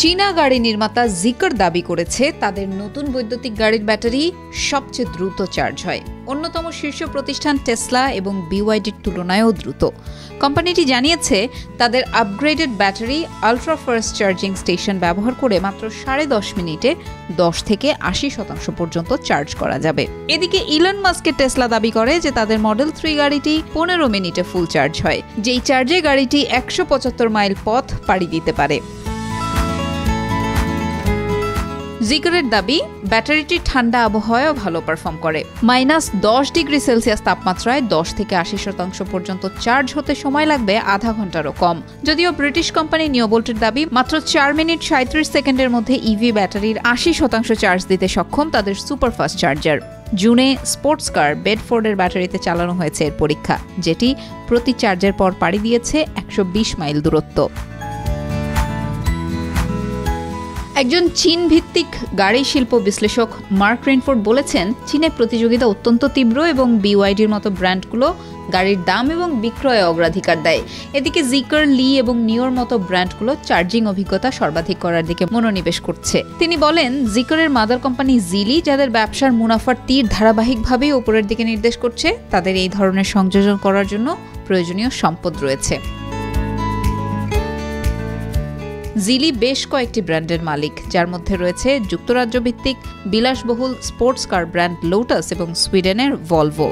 চীনা গাড়ি নির্মাতা জিকার দাবি করেছে তাদের নতুন বৈদ্যুতিক গাড়ির ব্যাটারি সবচেয়ে দ্রুত চার্জ হয়। অন্যতম শীর্ষ প্রতিষ্ঠান টেসলা এবং বিওয়াইডির তুলনায়ও দ্রুত। কোম্পানিটি জানিয়েছে তাদের upgraded battery ultra fast charging station ব্যবহার করে মাত্র 10.5 মিনিটে 10 থেকে 80% পর্যন্ত চার্জ করা যাবে। এদিকে ইলন মাস্কের টেসলা দাবি করে যে তাদের মডেল 3 গাড়িটি 15 মিনিটে ফুল চার্জ হয়, যেই চার্জে গাড়িটি 175 মাইল পথ পাড়ি দিতে পারে। জিকারের দাবি, ব্যাটারিটি ঠান্ডা আবহাওয়ায়ও ভালো পারফর্ম করে। -10 ডিগ্রি সেলসিয়াস তাপমাত্রায় 10 থেকে 80% পর্যন্ত চার্জ হতে সময় লাগবে আধা ঘন্টারও কম। যদিও ব্রিটিশ কোম্পানি নিওভোল্টের দাবি মাত্র 4 মিনিট 37 সেকেন্ডের মধ্যে ইভি ব্যাটারির 80% চার্জ দিতে সক্ষম তাদের সুপারফাস্ট চার্জার। জুনে স্পোর্টস কার বেডফোর্ডের ব্যাটারিতে চালানো হয়েছে এর পরীক্ষা, যেটি প্রতি চার্জের পর পাড়ি দিয়েছে 120 মাইল দূরত্ব। একজন চীন ভিত্তিক গাড়ি শিল্প বিশ্লেষক মার্ক রেনফোর্ড বলেছেন, চীনে প্রতিযোগিতা অত্যন্ত তীব্র এবং বিওয়াইডির মতো ব্র্যান্ডগুলো গাড়ির দাম এবং বিক্রয়ে অগ্রাধিকার দেয়। এদিকে জিকার, লি এবং নিওর মতো ব্র্যান্ডগুলো চার্জিং অভিজ্ঞতা সর্বাধিক করার দিকে মনোনিবেশ করছে। তিনি বলেন, জিকারের মাদার কোম্পানি জিলি, যাদের ব্যবসার মুনাফার তীর ধারাবাহিকভাবেই উপরের দিকে নির্দেশ করছে, তাদের এই ধরনের সংযোজন করার জন্য প্রয়োজনীয় সম্পদ রয়েছে। জিলি বেশ কয়েকটি ব্র্যান্ডের মালিক, যার মধ্যে রয়েছে যুক্তরাজ্য ভিত্তিক বিলাসবহুল স্পোর্টস কার ব্র্যান্ড লোটাস এবং সুইডেনের ভলভো।